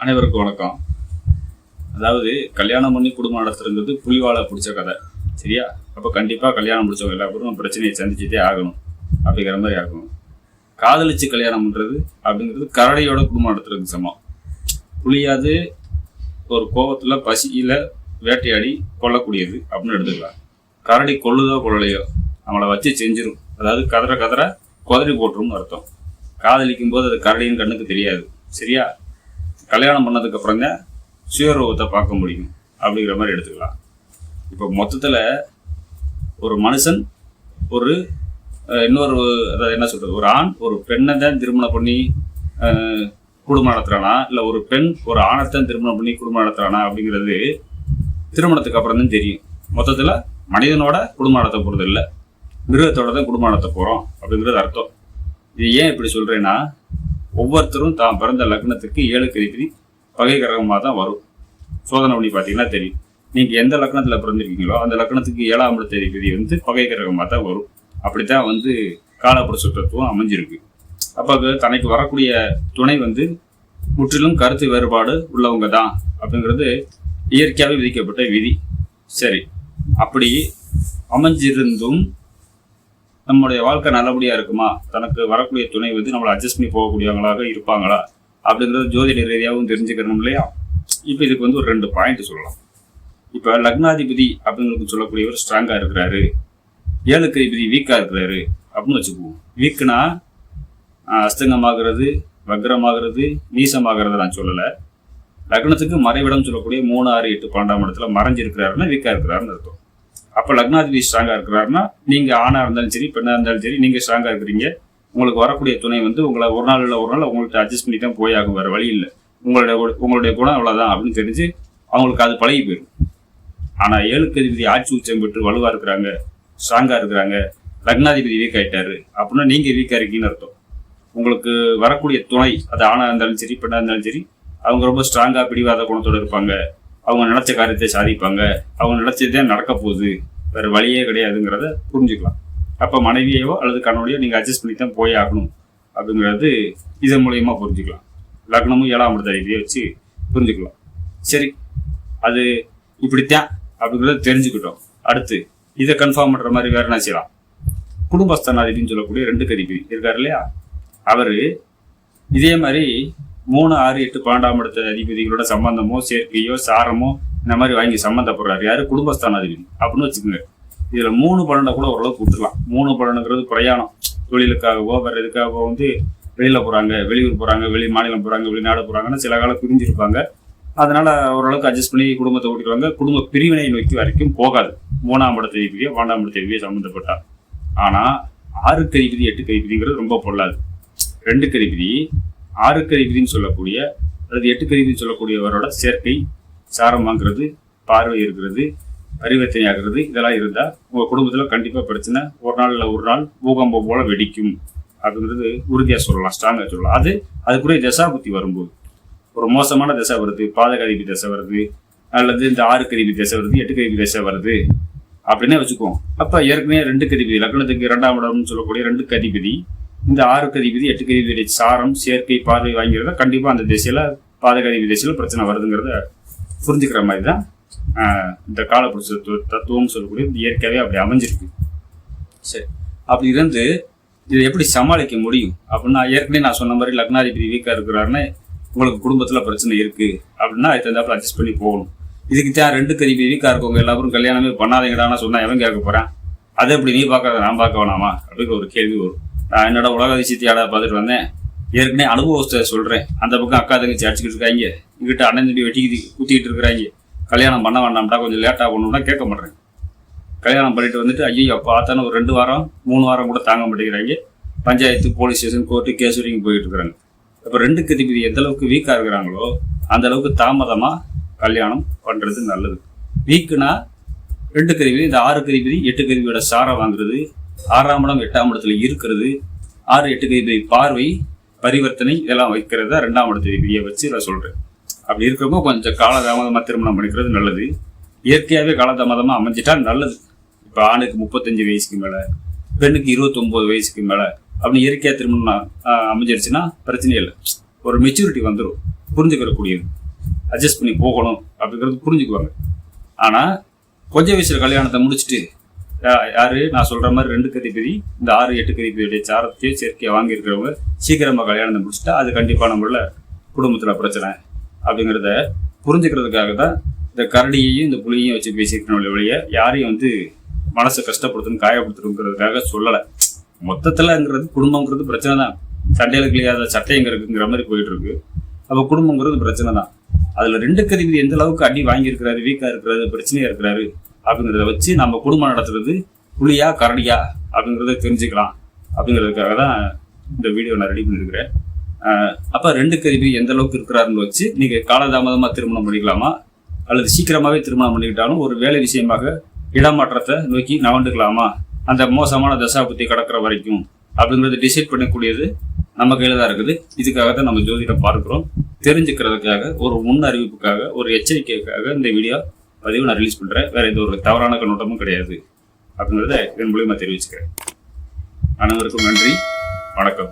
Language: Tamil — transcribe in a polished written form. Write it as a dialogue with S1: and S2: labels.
S1: அனைவருக்கும் வணக்கம். அதாவது கல்யாணம் பண்ணி குடும்பம் நடத்துறதுங்கிறது புலிவாலை பிடிச்ச கதை, சரியா? அப்போ கண்டிப்பாக கல்யாணம் முடிச்சவங்க எல்லா பேரும் பிரச்சனையை சந்திச்சுட்டே ஆகணும் அப்படிங்கிற மாதிரி ஆகணும். காதலிச்சு கல்யாணம் பண்ணுறது அப்படிங்கிறது கரடியோட குடும்பம் நடத்துறதுக்கு சமம். புலியாது ஒரு கோபத்தில் பசியில் வேட்டையாடி கொல்லக்கூடியது அப்படின்னு எடுத்துக்கலாம். கரடி கொள்ளுதோ கொள்ளலையோ நம்மளை வச்சு செஞ்சிடும். அதாவது கதற குதறி போட்டுரும்னு அர்த்தம். காதலிக்கும் போது அது கரடியின் கண்ணுக்கு தெரியாது, சரியா? கல்யாணம் பண்ணதுக்கு அப்புறம் தான் சுயரூபத்தை பார்க்க முடியும் அப்படிங்கிற மாதிரி எடுத்துக்கலாம். இப்போ மொத்தத்தில் ஒரு மனுஷன் ஒரு இன்னொரு, அதாவது என்ன சொல்கிறது, ஒரு ஆண் ஒரு பெண்ணை தான் திருமணம் பண்ணி குடும்பம் நடத்துகிறானா, இல்லை ஒரு பெண் ஒரு ஆணைத்தான் திருமணம் பண்ணி குடும்பம் நடத்துகிறானா அப்படிங்கிறது திருமணத்துக்கு அப்புறம் தான் தெரியும். மொத்தத்தில் மனிதனோட குடும்பம் நடத்த போகிறது இல்லை, மிருகத்தோட தான் குடும்பம் நடத்த போகிறோம் அப்படிங்கிறது அர்த்தம். இது ஏன் இப்படி சொல்கிறேன்னா, ஒவ்வொருத்தரும் தான் பிறந்த லக்னத்துக்கு 7 அதிபதி பகை கிரகமாக தான் வரும். சோதனை பண்ணி பார்த்தீங்கன்னா தெரியும். நீங்கள் எந்த லக்னத்தில் பிறந்திருக்கீங்களோ அந்த லக்னத்துக்கு 7ஆம் இடத்து அதிபதி பகை கிரகமாக தான் வரும். அப்படித்தான் காலப்புற சுற்றத்துவம் அமைஞ்சிருக்கு. அப்போ தனக்கு வரக்கூடிய துணை முற்றிலும் கருத்து வேறுபாடு உள்ளவங்க தான் அப்படிங்கிறது இயற்கையாகவே விதிக்கப்பட்ட விதி. சரி, அப்படி அமைஞ்சிருந்தும் நம்முடைய வாழ்க்கை நல்லபடியாக இருக்குமா, தனக்கு வரக்கூடிய துணை நம்மளை அட்ஜஸ்ட் பண்ணி போகக்கூடியவங்களாக இருப்பாங்களா அப்படிங்கிறது ஜோதிட ரீதியாகவும் தெரிஞ்சுக்கணும் இல்லையா? இப்போ இதுக்கு ஒரு 2 பாயிண்ட் சொல்லலாம். இப்போ லக்னாதிபதி அப்படிங்கிறது சொல்லக்கூடியவர் ஸ்ட்ராங்காக இருக்கிறாரு, 7 அதிபதி வீக்காக இருக்கிறாரு அப்படின்னு வச்சுக்குவோம். வீக்குனா அஸ்தங்கமாகிறது, வக்ரமாகிறது, நீசமாகிறது நான் சொல்லலை. லக்னத்துக்கு மறைவிடம் சொல்லக்கூடிய 3, 6, 8, 12ஆம் இடத்துல மறைஞ்சிருக்கிறாருன்னா வீக்காக இருக்கிறாருன்னு அர்த்தம். அப்போ லக்னாதிபதி ஸ்ட்ராங்காக இருக்கிறாருன்னா நீங்கள் ஆணாக இருந்தாலும் சரி பெண்ணாக இருந்தாலும் சரி நீங்கள் ஸ்ட்ராங்காக இருக்கிறீங்க. உங்களுக்கு வரக்கூடிய துணை உங்களை ஒரு நாள் இல்லை ஒரு நாள் உங்கள்கிட்ட அட்ஜஸ்ட் பண்ணி தான் போயாகும், வேறு வழி இல்லை. உங்களுடைய குணம் அவ்வளோதான் அப்படின்னு தெரிஞ்சு அவங்களுக்கு அது பழகி போயிடும். ஆனால் 7 அதிபதி ஆட்சி உச்சம் பெற்று வலுவாக இருக்கிறாங்க, ஸ்ட்ராங்காக இருக்கிறாங்க, லக்னாதிபதி வீக் ஆகிட்டாரு அப்படின்னா நீங்கள் வீக்காக இருக்கீங்கன்னு அர்த்தம். உங்களுக்கு வரக்கூடிய துணை அது ஆணாக இருந்தாலும் சரி பெண்ணாக இருந்தாலும் சரி அவங்க ரொம்ப ஸ்ட்ராங்காக பிடிவாத குணத்தோடு இருப்பாங்க. அவங்க நினச்ச காரியத்தை சாதிப்பாங்க. அவங்க நினச்சதே நடக்க போகுது, வேறு வழியே கிடையாதுங்கிறத புரிஞ்சுக்கலாம். அப்போ மனைவியோ அல்லது கணவனையோ நீங்கள் அட்ஜஸ்ட் பண்ணி தான் போய் ஆகணும் அப்படிங்கிறது இதன் மூலியமாக புரிஞ்சுக்கலாம். லக்னமும் 7ஆம் இடத்த அதிபதியை வச்சு புரிஞ்சுக்கலாம். சரி, அது இப்படித்தான் அப்படிங்கிறத தெரிஞ்சுக்கிட்டோம். அடுத்து இதை கன்ஃபார்ம் பண்ணுற மாதிரி வேறு என்ன செய்யலாம்? குடும்பஸ்தானாதிபதினு சொல்லக்கூடிய 2 அதிபதி இருக்கார் இல்லையா, அவர் இதே மாதிரி 3, 6, 8, 12ஆம் இடத்த அதிபதிகளோட சம்பந்தமோ சேர்க்கையோ சாரமோ இந்த மாதிரி வாங்கி சம்மந்தப்படுறாரு. யாரு? குடும்பஸ்தானாதிபதி அப்படின்னு வச்சுக்கோங்க. இதில் 3 பலனை கூட ஓரளவுக்கு விட்டுலாம். 3 பலனுங்கிறது பிரயாணம், தொழிலுக்காகவோ வேறு எதுக்காகவோ வெளியில் போகிறாங்க, வெளியூர் போகிறாங்க, வெளி மாநிலம் போகிறாங்க, வெளிநாடு போகிறாங்கன்னு சில காலம் பிரிஞ்சிருப்பாங்க. அதனால் ஓரளவுக்கு அட்ஜஸ்ட் பண்ணி குடும்பத்தை ஓட்டிடுவாங்க. குடும்ப பிரிவினை நோக்கி வரைக்கும் போகாது 3ஆம் இடத்த அதிபதியோ 12ஆம் இடத்த அதிபதியோ சம்மந்தப்பட்டார். ஆனால் 6 அதிபதி 8 அதிபதிங்கிறது ரொம்ப பொல்லாது. 2 அதிபதி 6 அதிபதினு சொல்லக்கூடிய அல்லது 8 அதிபதினு சொல்லக்கூடியவரோட சேர்க்கை, சாரம் வாங்குறது, பார்வை இருக்கிறது, பரிவர்த்தனை ஆகிறது, இதெல்லாம் இருந்தால் உங்கள் குடும்பத்தில் கண்டிப்பாக பிரச்சனை ஒரு நாள் இல்லை ஒரு நாள் பூகம்பம் போல வெடிக்கும் அப்படிங்கிறது உறுதியாக சொல்லலாம், ஸ்ட்ராங்காக சொல்லலாம். அதுக்குரிய தசாபுத்தி வரும்போது ஒரு மோசமான தசை வருது, பாதகாதிபதி தசை வருது, அல்லது இந்த 6 அதிபதி தசை வருது, 8 அதிபதி தசை வருது அப்படின்னே வச்சுக்குவோம். அப்போ ஏற்கனவே 2 அதிபதி லக்னத்துக்கு 2ஆம் இடம்னு சொல்லக்கூடிய 2 அதிபதி இந்த 6 அதிபதி 8 அதிபதி சாரம் சேர்க்கை பார்வை வாங்கிறத கண்டிப்பாக அந்த திசையில் பாதகாதிபதி திசையில் பிரச்சனை வருதுங்கிறத புரிஞ்சுக்கிற மாதிரி தான் இந்த காலப்புற தத்துவம் சொல்லக்கூடிய இயற்கையாகவே அப்படி அமைஞ்சிருக்கு. சரி, அப்படி இருந்து இதை எப்படி சமாளிக்க முடியும் அப்படின்னா, ஏற்கனவே நான் சொன்ன மாதிரி லக்னாதிபதி வீக்காக இருக்கிறாருன்னு உங்களுக்கு குடும்பத்தில் பிரச்சனை இருக்குது அப்படின்னா அது தகுந்தாப்பில் அட்ஜஸ்ட் பண்ணி போகணும். இதுக்கு தான் 2 அதிபதி வீக்காக இருக்கவங்க எல்லாரும் கல்யாணமே பண்ணாதீங்கடான்னு சொன்னால் எவன் கேட்க போகிறேன்? அதை எப்படி நீ பார்க்காத நான் பார்க்க வேணாமா அப்படிங்கிற ஒரு கேள்வி வரும். நான் என்னோட உலக விஷயத்தையாட பார்த்துட்டு வந்தேன். ஏற்கனவே அனுபவத்தை சொல்கிறேன். அந்த பக்கம் அக்கா தங்கச்சி அடிச்சுக்கிட்டு இருக்காங்க, இங்கிட்ட அண்ணன் தம்பி குத்திக்கிட்டு இருக்கிறாங்க. கல்யாணம் பண்ண வேண்டாம்டா, கொஞ்சம் லேட்டாக பண்ணணும்னா கேட்க மாட்டேறேன். கல்யாணம் பண்ணிட்டு ஐயோ பார்த்தானே ஒரு 2 வாரம் 3 வாரம் கூட தாங்க மாட்டேங்கிறாங்க. Panchayat, police station, court, case வரைக்கும் போயிட்டு இருக்கிறாங்க. இப்போ 2 அதிபதி எந்த அளவுக்கு வீக்காக இருக்கிறாங்களோ அந்த அளவுக்கு தாமதமாக கல்யாணம் பண்ணுறது நல்லது. வீக்குனா 2 அதிபதி இந்த 6 அதிபதி 8 அதிபதியோட சாரம் வாங்குறது, 6ஆம் இடம் 8ஆம் இடத்துல இருக்கிறது, 6, 8 அதிபதி பார்வை பரிவர்த்தனை இதெல்லாம் வைக்கிறத 2ஆம் இடத்த அதிபதியை வச்சு நான் சொல்கிறேன். அப்படி இருக்கிறவங்க கொஞ்சம் காலதாமதமாக திருமணம் பண்ணிக்கிறது நல்லது. இயற்கையாகவே காலதாமதமாக அமைஞ்சிட்டால் நல்லது. இப்போ ஆணுக்கு 35 வயசுக்கு மேலே, பெண்ணுக்கு 29 வயசுக்கு மேலே அப்படின்னு இயற்கையாக திருமணம் அமைஞ்சிருச்சுன்னா பிரச்சனை இல்லை. ஒரு மெச்சூரிட்டி வந்துடும். புரிஞ்சுக்கிறக்கூடியது. அட்ஜஸ்ட் பண்ணி போகணும் அப்படிங்கிறது புரிஞ்சுக்குவாங்க. ஆனால் கொஞ்ச வயசுல கல்யாணத்தை முடிச்சுட்டு யாரு நான் சொல்ற மாதிரி 2 கதிபதி இந்த 6, 8 கதிபதியுடைய சாரத்தையும் சேர்க்கையை வாங்கியிருக்கிறவங்க சீக்கிரமாக கல்யாணத்தை முடிச்சுட்டா அது கண்டிப்பான முறையில் குடும்பத்தில் பிரச்சனை அப்படிங்கிறத புரிஞ்சுக்கிறதுக்காக தான் இந்த கரடியையும் இந்த புலியையும் வச்சு பேசியிருக்கணும் வழிய யாரையும் மனசை கஷ்டப்படுத்தணும் காயப்படுத்தணுங்கிறதுக்காக சொல்லலை. மொத்தத்தில்ங்கிறது குடும்பங்கிறது பிரச்சனை தான். சண்டையில கிளியாத சட்டைங்கிறதுங்கிற மாதிரி போயிட்டு இருக்கு. அப்போ குடும்பங்கிறது பிரச்சனை தான். அதுல 2 கதிபதி எந்த அளவுக்கு அடி வாங்கியிருக்கிறாரு, வீக்கா இருக்கிறாரு, பிரச்சனையா இருக்கிறாரு அப்படிங்கிறத வச்சு நம்ம குடும்பம் நடத்துறது புலியா கரடியா அப்படிங்கிறத தெரிஞ்சுக்கலாம் அப்படிங்கிறதுக்காக தான் இந்த வீடியோ நான் ரெடி பண்ணியிருக்கிறேன். அப்ப 2 கதிபதி எந்த அளவுக்கு இருக்கிறாருன்னு வச்சு நீங்க காலதாமதமா திருமணம் பண்ணிக்கலாமா அல்லது சீக்கிரமாவே திருமணம் பண்ணிக்கிட்டாலும் ஒரு வேலை விஷயமாக இடமாற்றத்தை நோக்கி நவண்டுக்கலாமா, அந்த மோசமான தசாபுத்தி கடக்கிற வரைக்கும் அப்படிங்கிறத டிசைட் பண்ணக்கூடியது நம்ம கையில தான் இருக்குது. இதுக்காக தான் நம்ம ஜோதிடம் பார்க்கிறோம். தெரிஞ்சுக்கிறதுக்காக, ஒரு முன் அறிவிப்புக்காக, ஒரு எச்சரிக்கைக்காக இந்த வீடியோ பதிவு நான் ரிலீஸ் பண்றேன். வேற எந்த ஒரு தவறான கண்ணோட்டமும் கிடையாது அப்படிங்கிறத இதன் மூலியமா தெரிவிச்சுக்கிறேன். அனைவருக்கும் நன்றி, வணக்கம்.